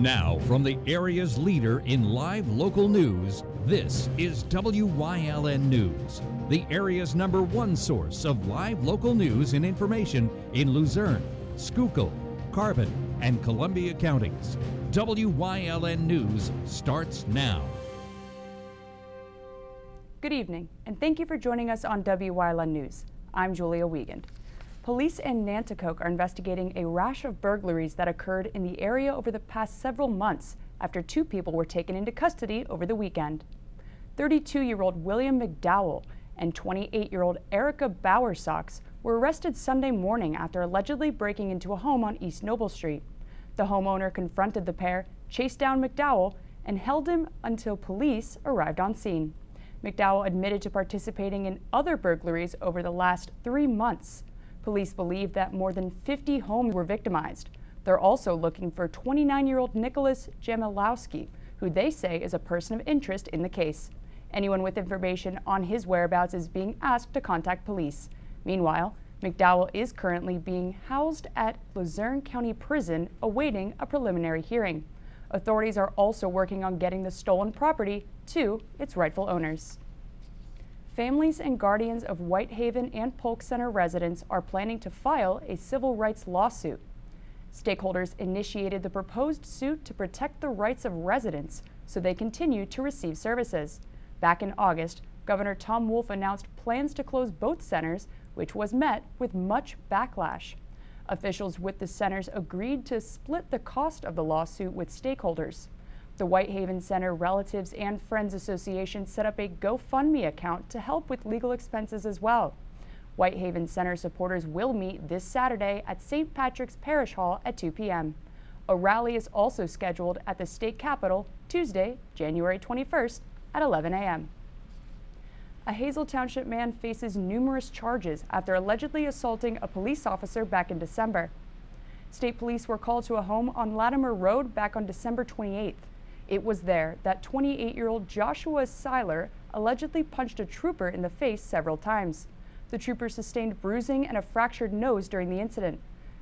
Now, from the area's leader in live local news, this is WYLN News, the area's #1 source of live local news and information in Luzerne, Schuylkill, Carbon, and Columbia counties. WYLN News starts now. Good evening, and thank you for joining us on WYLN News. I'm Julia Wiegand. Police in Nanticoke are investigating a rash of burglaries that occurred in the area over the past several months after 2 people were taken into custody over the weekend. 32-year-old William McDowell and 28-year-old Erica Bowersox were arrested Sunday morning after allegedly breaking into a home on East Noble Street. The homeowner confronted the pair, chased down McDowell, and held him until police arrived on scene. McDowell admitted to participating in other burglaries over the last 3 months. Police believe that more than 50 homes were victimized. They're also looking for 29-year-old Nicholas Jamilowski, who they say is a person of interest in the case. Anyone with information on his whereabouts is being asked to contact police. Meanwhile, McDowell is currently being housed at Luzerne County Prison awaiting a preliminary hearing. Authorities are also working on getting the stolen property to its rightful owners. Families and guardians of Whitehaven and Polk Center residents are planning to file a civil rights lawsuit. Stakeholders initiated the proposed suit to protect the rights of residents so they continue to receive services. Back in August, Governor Tom Wolf announced plans to close both centers, which was met with much backlash. Officials with the centers agreed to split the cost of the lawsuit with stakeholders. The Whitehaven Center Relatives and Friends Association set up a GoFundMe account to help with legal expenses as well. Whitehaven Center supporters will meet this Saturday at St. Patrick's Parish Hall at 2 p.m. A rally is also scheduled at the state capitol Tuesday, January 21st at 11 a.m. A Hazel Township man faces numerous charges after allegedly assaulting a police officer back in December. State police were called to a home on Latimer Road back on December 28th. It was there that 28-year-old Joshua Seiler allegedly punched a trooper in the face several times. The trooper sustained bruising and a fractured nose during the incident.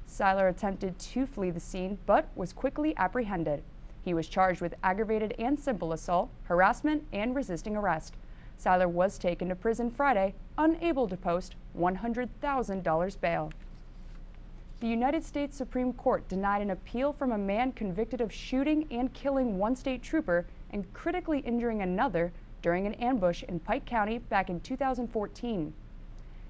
Seiler attempted to flee the scene but was quickly apprehended. He was charged with aggravated and simple assault, harassment, and resisting arrest. Seiler was taken to prison Friday, unable to post $100,000 bail. The United States Supreme Court denied an appeal from a man convicted of shooting and killing one state trooper and critically injuring another during an ambush in Pike County back in 2014.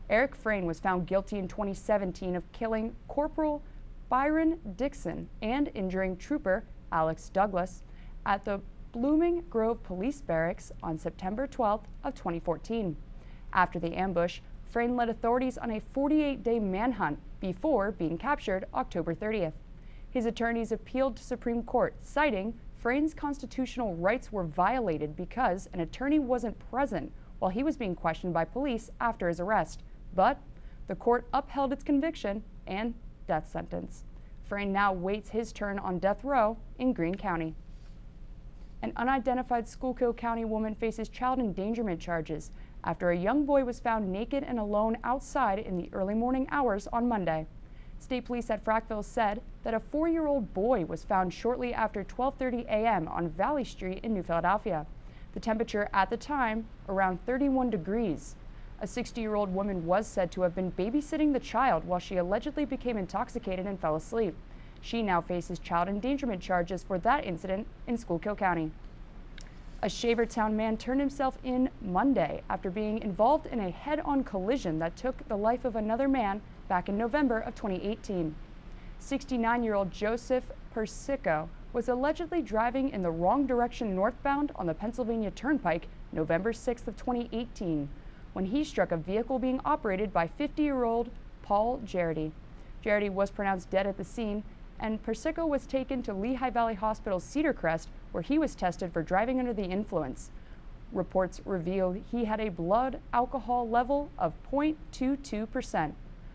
Eric Frayne was found guilty in 2017 of killing Corporal Byron Dixon and injuring Trooper Alex Douglas at the Blooming Grove Police Barracks on September 12th of 2014. After the ambush, Frayne led authorities on a 48-day manhunt before being captured October 30th. His attorneys appealed to Supreme Court, citing Frayne's constitutional rights were violated because an attorney wasn't present while he was being questioned by police after his arrest. But the court upheld its conviction and death sentence. Frayne now waits his turn on death row in Greene County. An unidentified Schuylkill County woman faces child endangerment charges after a young boy was found naked and alone outside in the early morning hours on Monday. State police at Frackville said that a 4-year-old boy was found shortly after 12:30 a.m. on Valley Street in New Philadelphia. The temperature at the time, around 31 degrees. A 60-year-old woman was said to have been babysitting the child while she allegedly became intoxicated and fell asleep. She now faces child endangerment charges for that incident in Schuylkill County. A Shavertown man turned himself in Monday after being involved in a head-on collision that took the life of another man back in November of 2018. 69-year-old Joseph Persico was allegedly driving in the wrong direction northbound on the Pennsylvania Turnpike November 6th of 2018 when he struck a vehicle being operated by 50-year-old Paul Jarity. Jarity was pronounced dead at the scene, and Persico was taken to Lehigh Valley Hospital's Cedar Crest, where he was tested for driving under the influence. Reports reveal he had a blood alcohol level of 0.22%.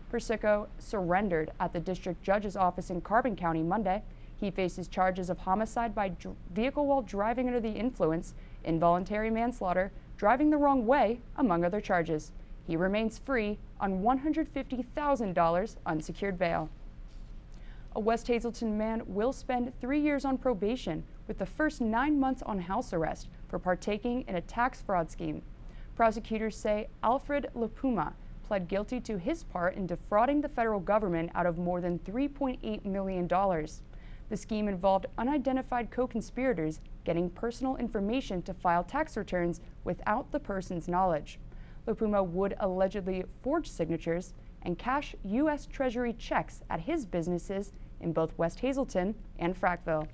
Persico surrendered at the district judge's office in Carbon County Monday. He faces charges of homicide by vehicle while driving under the influence, involuntary manslaughter, driving the wrong way, among other charges. He remains free on $150,000 unsecured bail. A West Hazelton man will spend 3 years on probation with the first 9 months on house arrest for partaking in a tax fraud scheme. Prosecutors say Alfred Lapuma pled guilty to his part in defrauding the federal government out of more than $3.8 million. The scheme involved unidentified co-conspirators getting personal information to file tax returns without the person's knowledge. Lapuma would allegedly forge signatures and cash U.S. Treasury checks at his businesses in both West Hazelton and Frackville.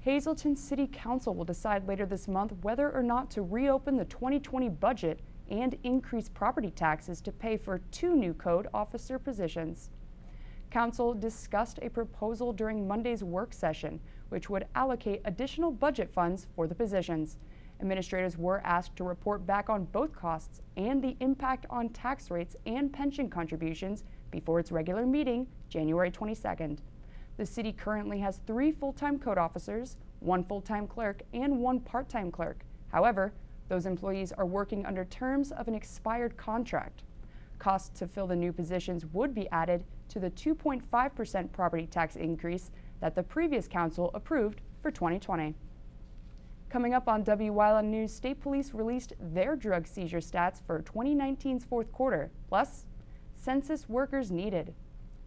Hazelton City Council will decide later this month whether or not to reopen the 2020 budget and increase property taxes to pay for 2 new code officer positions. Council discussed a proposal during Monday's work session, which would allocate additional budget funds for the positions. Administrators were asked to report back on both costs and the impact on tax rates and pension contributions before its regular meeting, January 22nd. The city currently has 3 full-time code officers, 1 full-time clerk, and 1 part-time clerk. However, those employees are working under terms of an expired contract. Costs to fill the new positions would be added to the 2.5% property tax increase that the previous council approved for 2020. Coming up on Wyln News, State Police released their drug seizure stats for 2019's fourth quarter, plus census workers needed.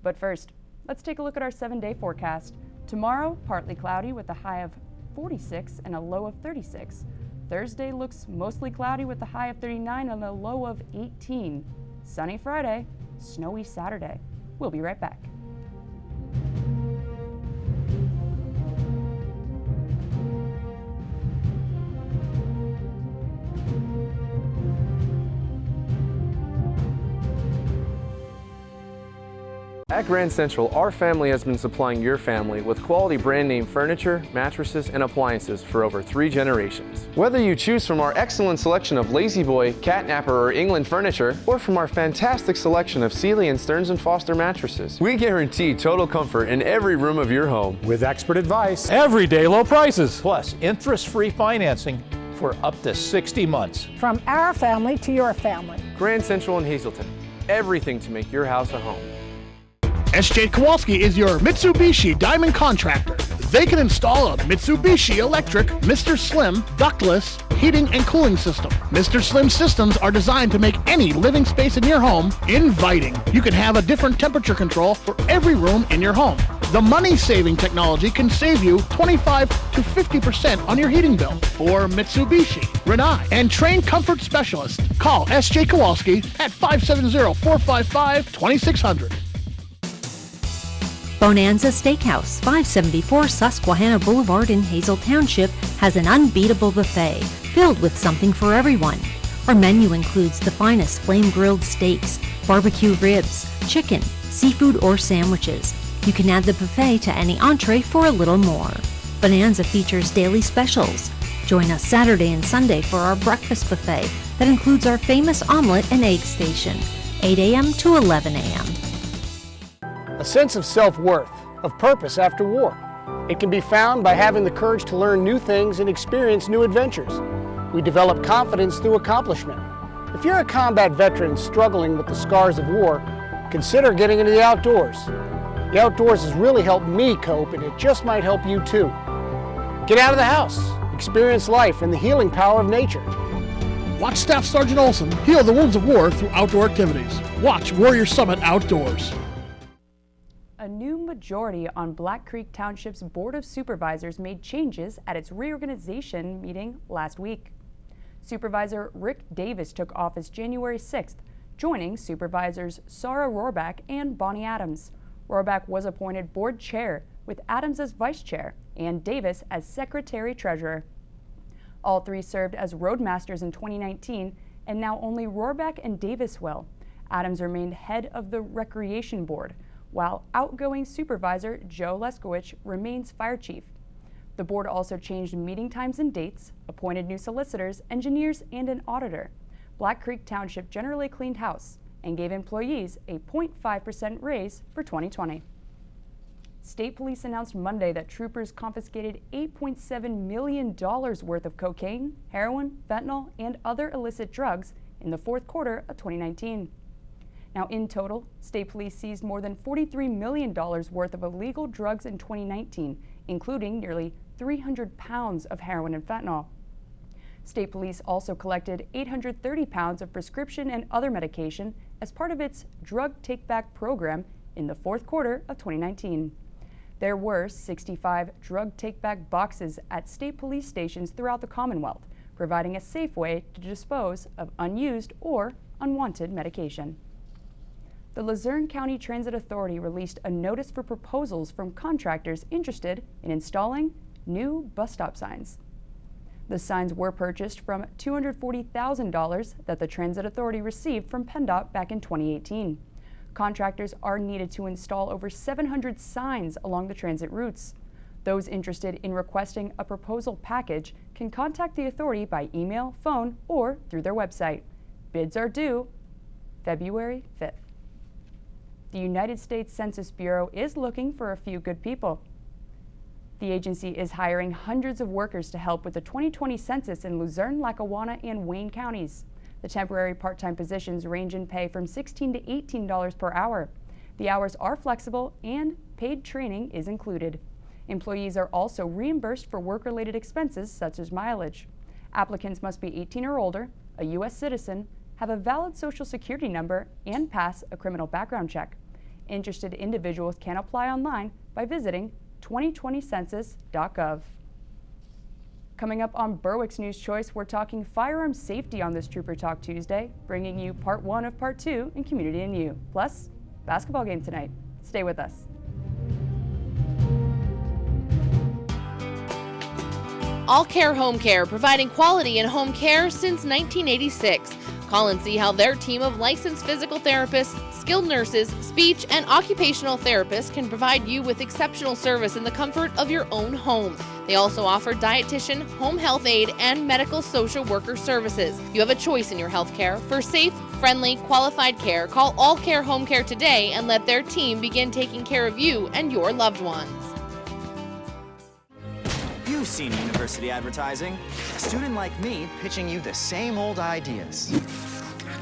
But first, let's take a look at our 7-day forecast. Tomorrow, partly cloudy with a high of 46 and a low of 36. Thursday looks mostly cloudy with a high of 39 and a low of 18. Sunny Friday, snowy Saturday. We'll be right back. At Grand Central, our family has been supplying your family with quality brand name furniture, mattresses, and appliances for over 3 generations. Whether you choose from our excellent selection of Lazy Boy, Catnapper, or England furniture, or from our fantastic selection of Sealy and Stearns & Foster mattresses, we guarantee total comfort in every room of your home. With expert advice, everyday low prices, plus interest-free financing for up to 60 months. From our family to your family. Grand Central in Hazelton. Everything to make your house a home. S.J. Kowalski is your Mitsubishi Diamond contractor. They can install a Mitsubishi electric Mr. Slim ductless heating and cooling system. Mr. Slim systems are designed to make any living space in your home inviting. You can have a different temperature control for every room in your home. The money-saving technology can save you 25 to 50% on your heating bill. For Mitsubishi, Rinnai, and trained comfort specialists, call S.J. Kowalski at 570-455-2600. Bonanza Steakhouse, 574 Susquehanna Boulevard in Hazel Township, has an unbeatable buffet filled with something for everyone. Our menu includes the finest flame-grilled steaks, barbecue ribs, chicken, seafood, or sandwiches. You can add the buffet to any entree for a little more. Bonanza features daily specials. Join us Saturday and Sunday for our breakfast buffet that includes our famous omelet and egg station, 8 a.m. to 11 a.m. A sense of self-worth, of purpose after war. It can be found by having the courage to learn new things and experience new adventures. We develop confidence through accomplishment. If you're a combat veteran struggling with the scars of war, consider getting into the outdoors. The outdoors has really helped me cope, and it just might help you too. Get out of the house, experience life and the healing power of nature. Watch Staff Sergeant Olson heal the wounds of war through outdoor activities. Watch Warrior Summit Outdoors. A new majority on Black Creek Township's Board of Supervisors made changes at its reorganization meeting last week. Supervisor Rick Davis took office January 6th, joining Supervisors Sarah Rohrbach and Bonnie Adams. Rohrbach was appointed board chair, with Adams as vice chair and Davis as secretary-treasurer. All 3 served as roadmasters in 2019, and now only Rohrbach and Davis will. Adams remained head of the Recreation Board, while outgoing Supervisor Joe Leskowich remains fire chief. The board also changed meeting times and dates, appointed new solicitors, engineers, and an auditor. Black Creek Township generally cleaned house and gave employees a 0.5% raise for 2020. State Police announced Monday that troopers confiscated $8.7 million worth of cocaine, heroin, fentanyl, and other illicit drugs in the fourth quarter of 2019. Now, in total, state police seized more than $43 million worth of illegal drugs in 2019, including nearly 300 pounds of heroin and fentanyl. State police also collected 830 pounds of prescription and other medication as part of its drug take-back program in the fourth quarter of 2019. There were 65 drug take-back boxes at state police stations throughout the Commonwealth, providing a safe way to dispose of unused or unwanted medication. The Luzerne County Transit Authority released a notice for proposals from contractors interested in installing new bus stop signs. The signs were purchased from $240,000 that the Transit Authority received from PennDOT back in 2018. Contractors are needed to install over 700 signs along the transit routes. Those interested in requesting a proposal package can contact the authority by email, phone, or through their website. Bids are due February 5th. The United States Census Bureau is looking for a few good people. The agency is hiring hundreds of workers to help with the 2020 census in Luzerne, Lackawanna, and Wayne counties. The temporary part-time positions range in pay from $16 to $18 per hour. The hours are flexible and paid training is included. Employees are also reimbursed for work-related expenses such as mileage. Applicants must be 18 or older, a U.S. citizen, have a valid Social Security number, and pass a criminal background check. Interested individuals can apply online by visiting 2020census.gov. Coming up on Berwick's News Choice, we're talking firearm safety on this Trooper Talk Tuesday, bringing you part 1 of part 2 in Community and You. Plus, basketball game tonight. Stay with us. All Care Home Care, providing quality in home care since 1986. Call and see how their team of licensed physical therapists, skilled nurses, speech, and occupational therapists can provide you with exceptional service in the comfort of your own home. They also offer dietitian, home health aide, and medical social worker services. You have a choice in your health care. For safe, friendly, qualified care, call All Care Home Care today and let their team begin taking care of you and your loved ones. You've seen university advertising. A student like me pitching you the same old ideas.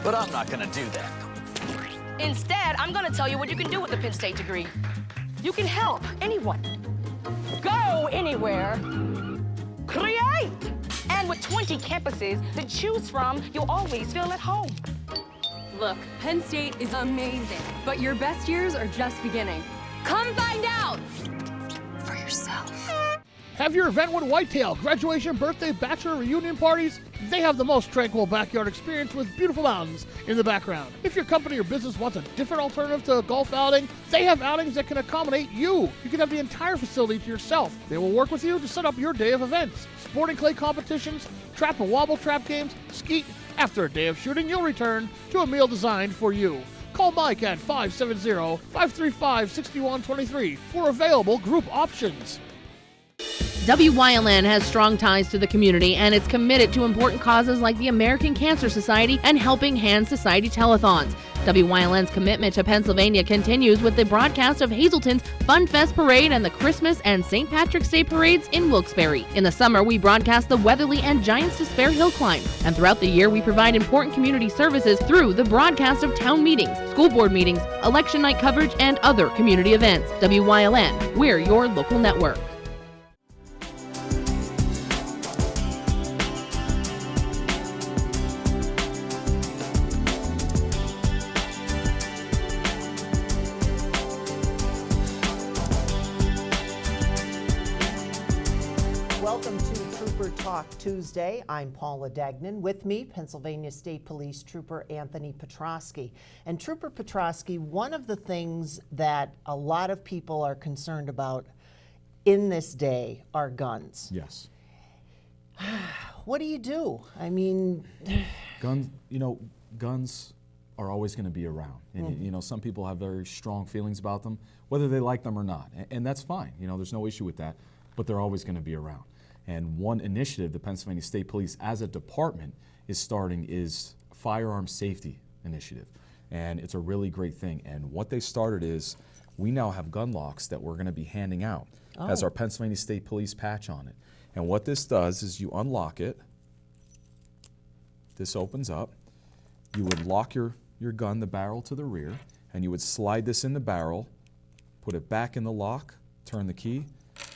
But I'm not gonna do that. Instead, I'm gonna tell you what you can do with a Penn State degree. You can help anyone. Go anywhere. Create! And with 20 campuses to choose from, you'll always feel at home. Look, Penn State is amazing, but your best years are just beginning. Come find out for yourself. Have your Eventwood Whitetail graduation, birthday, bachelor, reunion parties? They have the most tranquil backyard experience with beautiful mountains in the background. If your company or business wants a different alternative to a golf outing, they have outings that can accommodate you. You can have the entire facility to yourself. They will work with you to set up your day of events. Sporting clay competitions, trap and wobble trap games, skeet. After a day of shooting, you'll return to a meal designed for you. Call Mike at 570-535-6123 for available group options. Wyln has strong ties to the community and is committed to important causes like the American Cancer Society and Helping Hands Society telethons. Wyln's commitment to Pennsylvania continues with the broadcast of Hazelton's Fun Fest Parade and the Christmas and St. Patrick's Day parades in Wilkes-Barre. In the summer, we broadcast the Weatherly and Giants Despair Hill Climb. And throughout the year, we provide important community services through the broadcast of town meetings, school board meetings, election night coverage, and other community events. Wyln, we're your local network. Welcome to Trooper Talk Tuesday. I'm Paula Dagnan. With me, Pennsylvania State Police Trooper Anthony Petrosky. And Trooper Petrosky, one of the things that a lot of people are concerned about in this day are guns. Yes. What do you do? I mean... guns are always going to be around. And, some people have very strong feelings about them, whether they like them or not. And that's fine. There's no issue with that. But they're always going to be around. And one initiative the Pennsylvania State Police as a department is starting is a firearm safety initiative. And it's a really great thing. And what they started is we now have gun locks that we're going to be handing out as our Pennsylvania State Police patch on it. And what this does is you unlock it. This opens up. You would lock your your gun, the barrel to the rear, and you would slide this in the barrel, put it back in the lock, turn the key,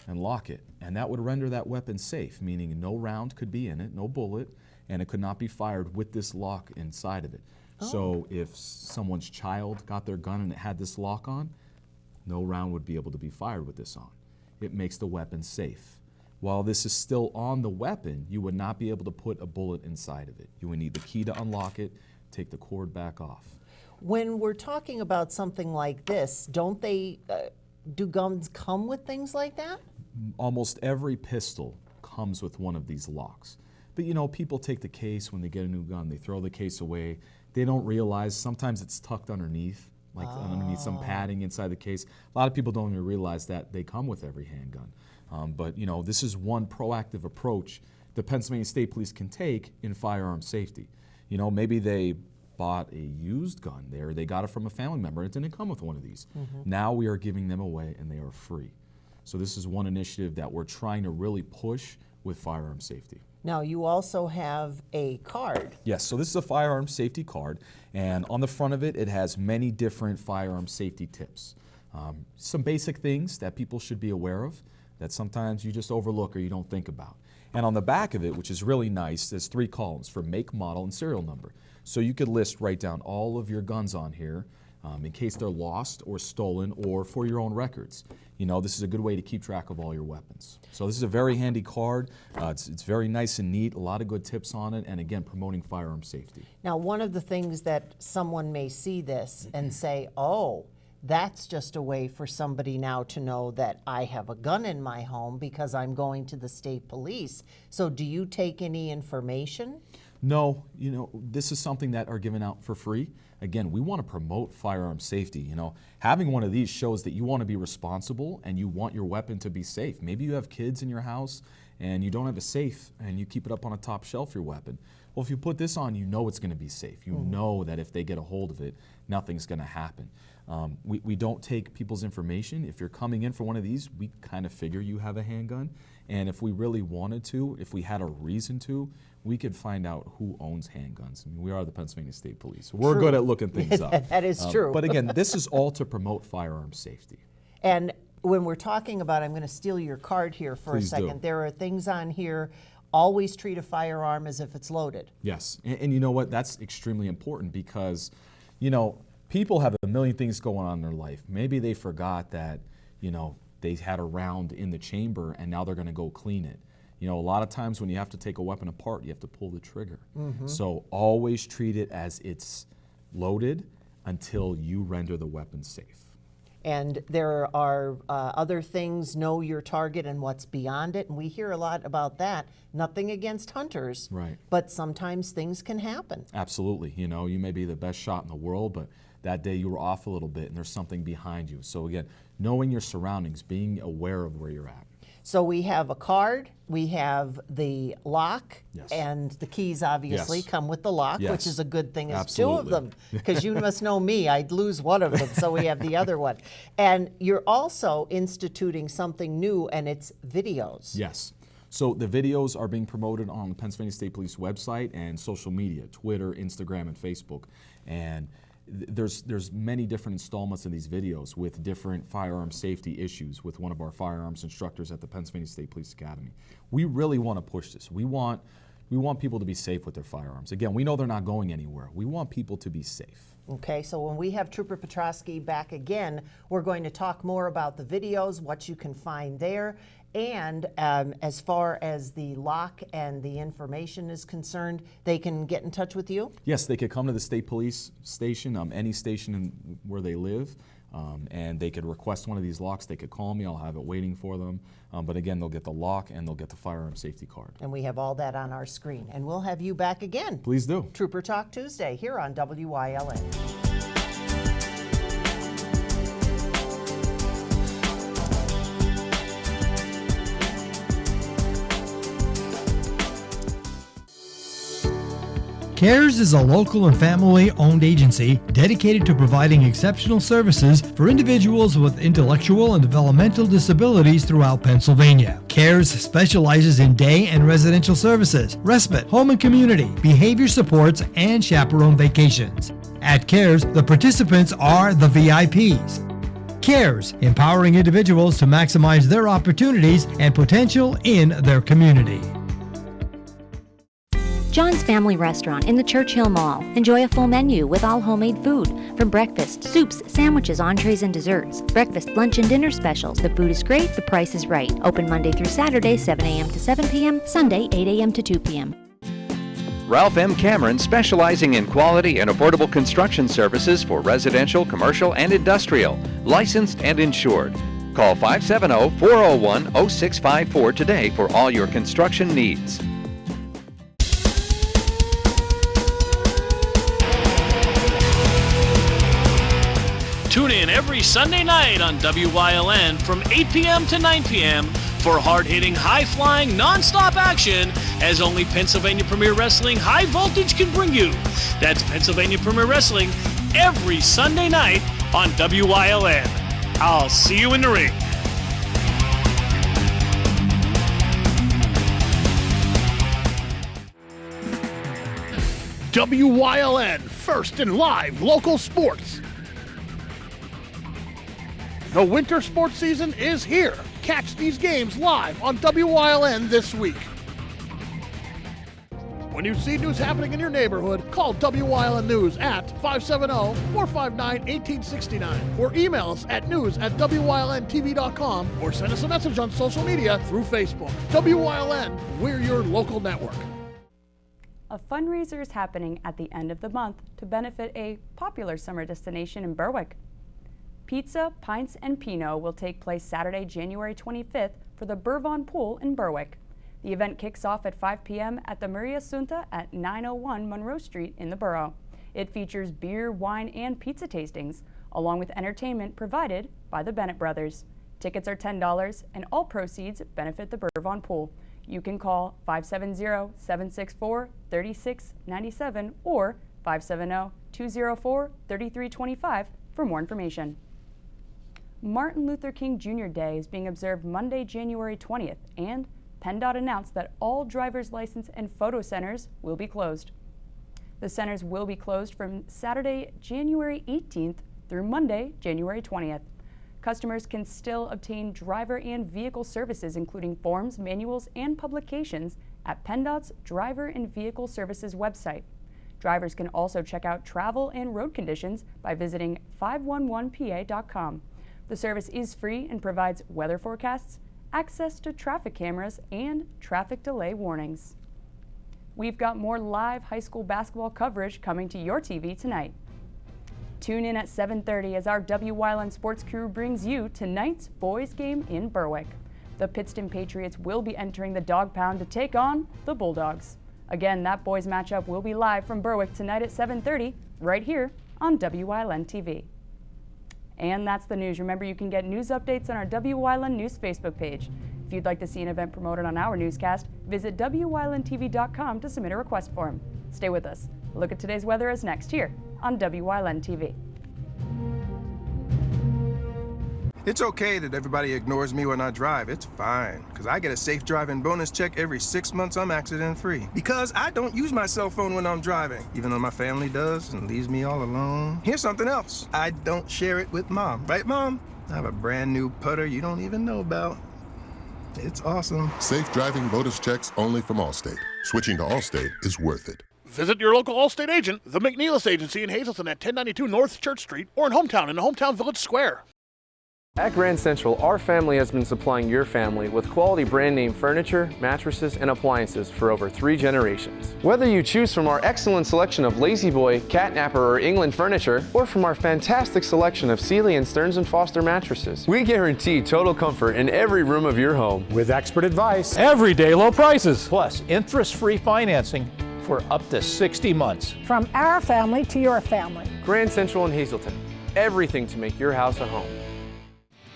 and lock it. And that would render that weapon safe, meaning no round could be in it, no bullet, and it could not be fired with this lock inside of it. Oh. So if someone's child got their gun and it had this lock on, no round would be able to be fired with this on. It makes the weapon safe. While this is still on the weapon, you would not be able to put a bullet inside of it. You would need the key to unlock it, take the cord back off. When we're talking about something like this, don't they, do guns come with things like that? Almost every pistol comes with one of these locks. But you know, people take the case when they get a new gun, they throw the case away. They don't realize sometimes it's tucked underneath, like underneath some padding inside the case. A lot of people don't even realize that they come with every handgun. But you know, this is one proactive approach the Pennsylvania State Police can take in firearm safety. You know, maybe they bought a used gun there, they got it from a family member, it didn't come with one of these. Now we are giving them away and they are free. So this is one initiative that we're trying to really push with firearm safety. Now you also have a card. Yes, so this is a firearm safety card, and on the front of it, it has many different firearm safety tips. Some basic things that people should be aware of that sometimes you just overlook or you don't think about. And on the back of it, which is really nice, there's 3 columns for make, model, and serial number. So you could write down all of your guns on here in case they're lost or stolen or for your own records. You know, this is a good way to keep track of all your weapons. So this is a very handy card. It's very nice and neat, a lot of good tips on it, and again, promoting firearm safety. Now, one of the things that someone may see this and say, oh, that's just a way for somebody now to know that I have a gun in my home because I'm going to the state police. So do you take any information? No, you know, this is something that are given out for free. Again, we want to promote firearm safety. You know, having one of these shows that you want to be responsible and you want your weapon to be safe. Maybe you have kids in your house and you don't have a safe and you keep it up on a top shelf, your weapon. Well, if you put this on, you know it's going to be safe. You know that if they get a hold of it, nothing's going to happen. We don't take people's information. If you're coming in for one of these, we kind of figure you have a handgun. And if we really wanted to, if we had a reason to, we could find out who owns handguns. I mean, we are the Pennsylvania State Police. We're good at looking things up. That is true. But again, this is all to promote firearm safety. And when we're talking about, I'm going to steal your card here for Please a second. do. There are things on here, always treat a firearm as if it's loaded. Yes, and you know what? That's extremely important because, you know, people have a million things going on in their life. Maybe they forgot that, you know, they had a round in the chamber and now they're going to go clean it. You know, a lot of times when you have to take a weapon apart, you have to pull the trigger. So always treat it as it's loaded until you render the weapon safe. And there are other things, know your target and what's beyond it, and we hear a lot about that. Nothing against hunters, right? But sometimes things can happen. Absolutely. You know, you may be the best shot in the world, but that day you were off a little bit and there's something behind you. So again, knowing your surroundings, being aware of where you're at. So we have a card, we have the lock, yes, and the keys obviously yes, come with the lock, yes, which is a good thing. It's absolutely 2 of them, because you must know me, I'd lose one of them, so we have the other one. And you're also instituting something new, and it's videos. Yes. So the videos are being promoted on the Pennsylvania State Police website and social media, Twitter, Instagram, and Facebook. And there's many different installments of these videos with different firearm safety issues with one of our firearms instructors at the Pennsylvania State Police Academy. We really want to push this. We want people to be safe with their firearms. Again, we know they're not going anywhere. We want people to be safe. Okay, so when we have Trooper Petrosky back again, we're going to talk more about the videos, what you can find there, and as far as the lock and the information is concerned, they can get in touch with you? Yes, they could come to the state police station, any station where they live, and they could request one of these locks. They could call me, I'll have it waiting for them. But again, they'll get the lock and they'll get the firearm safety card. And we have all that on our screen. And we'll have you back again. Please do. Trooper Talk Tuesday here on WYLN. CARES is a local and family-owned agency dedicated to providing exceptional services for individuals with intellectual and developmental disabilities throughout Pennsylvania. CARES specializes in day and residential services, respite, home and community, behavior supports, and chaperone vacations. At CARES, the participants are the VIPs. CARES, empowering individuals to maximize their opportunities and potential in their community. John's Family Restaurant in the Churchill Mall. Enjoy a full menu with all homemade food. From breakfast, soups, sandwiches, entrees, and desserts. Breakfast, lunch, and dinner specials. The food is great, the price is right. Open Monday through Saturday, 7 a.m. to 7 p.m., Sunday, 8 a.m. to 2 p.m. Ralph M. Cameron, specializing in quality and affordable construction services for residential, commercial, and industrial. Licensed and insured. Call 570-401-0654 today for all your construction needs. Tune in every Sunday night on Wyln from 8 p.m. to 9 p.m. for hard-hitting, high-flying, non-stop action as only Pennsylvania Premier Wrestling High Voltage can bring you. That's Pennsylvania Premier Wrestling every Sunday night on Wyln. I'll see you in the ring. WYLN, first in live local sports. The winter sports season is here. Catch these games live on WYLN this week. When you see news happening in your neighborhood, call WYLN News at 570-459-1869 or email us at news@WYLNTV.com or send us a message on social media through Facebook. WYLN, we're your local network. A fundraiser is happening at the end of the month to benefit a popular summer destination in Berwick. Pizza, Pints, and Pinot will take place Saturday, January 25th for the Burvon Pool in Berwick. The event kicks off at 5 p.m. at the Maria Sunta at 901 Monroe Street in the borough. It features beer, wine, and pizza tastings, along with entertainment provided by the Bennett Brothers. Tickets are $10, and all proceeds benefit the Burvon Pool. You can call 570-764-3697 or 570-204-3325 for more information. Martin Luther King Jr. Day is being observed Monday, January 20th, and PennDOT announced that all driver's license and photo centers will be closed. The centers will be closed from Saturday, January 18th through Monday, January 20th. Customers can still obtain driver and vehicle services, including forms, manuals, and publications at PennDOT's Driver and Vehicle Services website. Drivers can also check out travel and road conditions by visiting 511pa.com. The service is free and provides weather forecasts, access to traffic cameras, and traffic delay warnings. We've got more live high school basketball coverage coming to your TV tonight. Tune in at 7:30 as our WYLN sports crew brings you tonight's boys game in Berwick. The Pittston Patriots will be entering the Dog Pound to take on the Bulldogs. Again, that boys matchup will be live from Berwick tonight at 7:30 right here on WYLN TV. And that's the news. Remember, you can get news updates on our WYLN News Facebook page. If you'd like to see an event promoted on our newscast, visit WYLNTV.com to submit a request form. Stay with us. A look at today's weather is next here on WYLN TV. It's okay that everybody ignores me when I drive. It's fine, because I get a safe driving bonus check every 6 months I'm accident-free. Because I don't use my cell phone when I'm driving, even though my family does and leaves me all alone. Here's something else. I don't share it with Mom. Right, Mom? I have a brand new putter you don't even know about. It's awesome. Safe driving bonus checks only from Allstate. Switching to Allstate is worth it. Visit your local Allstate agent, the McNeilis Agency in Hazleton at 1092 North Church Street, or in Hometown in the Hometown Village Square. At Grand Central, our family has been supplying your family with quality brand name furniture, mattresses, and appliances for over 3 generations. Whether you choose from our excellent selection of Lazy Boy, Catnapper, or England furniture, or from our fantastic selection of Sealy and Stearns & Foster mattresses, we guarantee total comfort in every room of your home. With expert advice, everyday low prices, plus interest-free financing for up to 60 months. From our family to your family. Grand Central in Hazleton. Everything to make your house a home.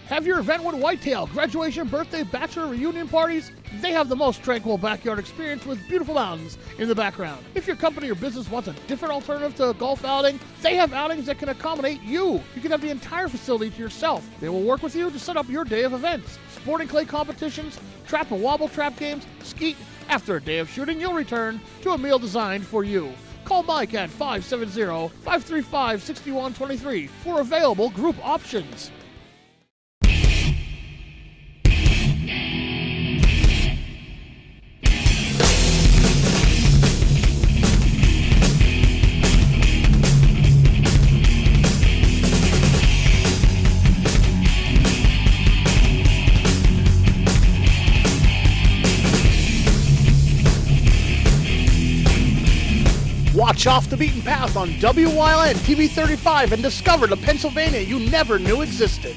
Have your event with Whitetail, graduation, birthday, bachelor, reunion parties? They have the most tranquil backyard experience with beautiful mountains in the background. If your company or business wants a different alternative to a golf outing, they have outings that can accommodate you. You can have the entire facility to yourself. They will work with you to set up your day of events. Sporting clay competitions, trap and wobble trap games, skeet. After a day of shooting, you'll return to a meal designed for you. Call Mike at 570-535-6123 for available group options. Watch Off the Beaten Path on WYLN TV 35 and discover the Pennsylvania you never knew existed.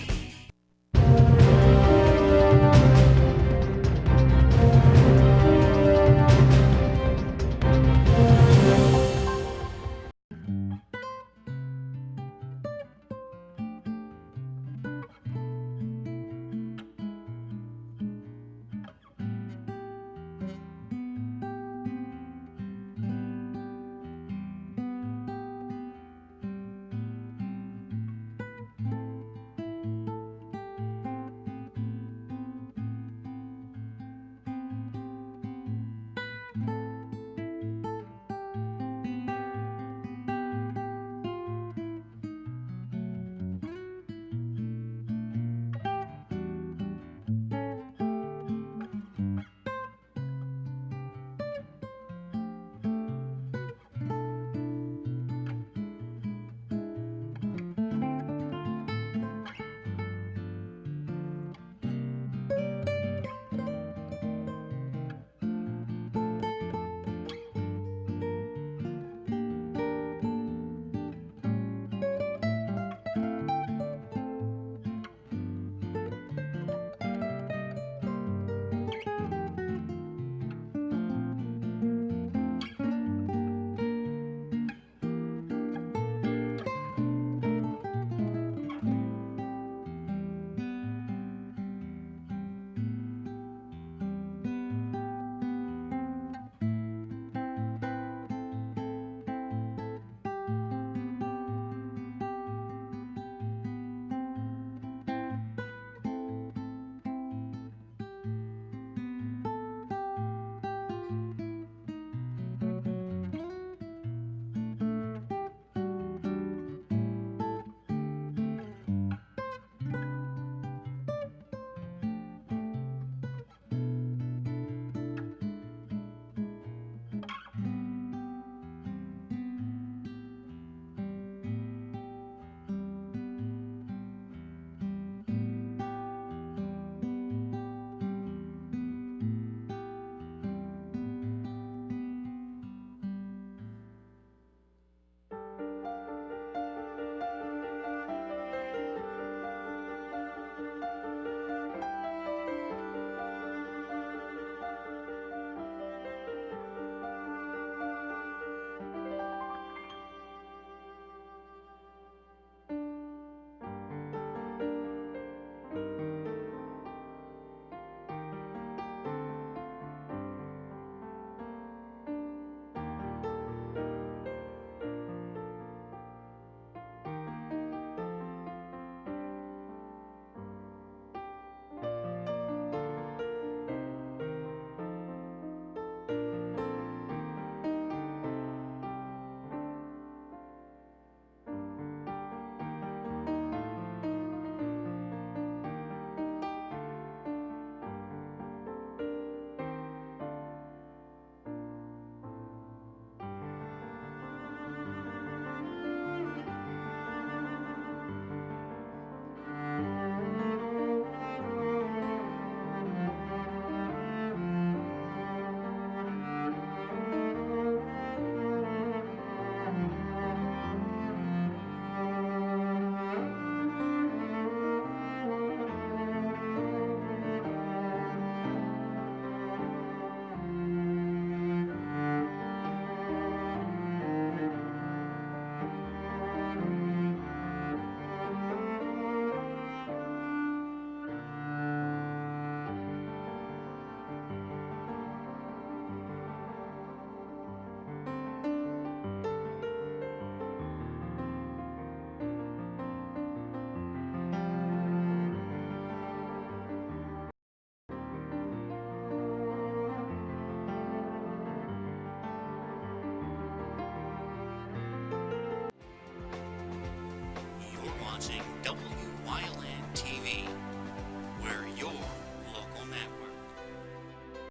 watching WYLN.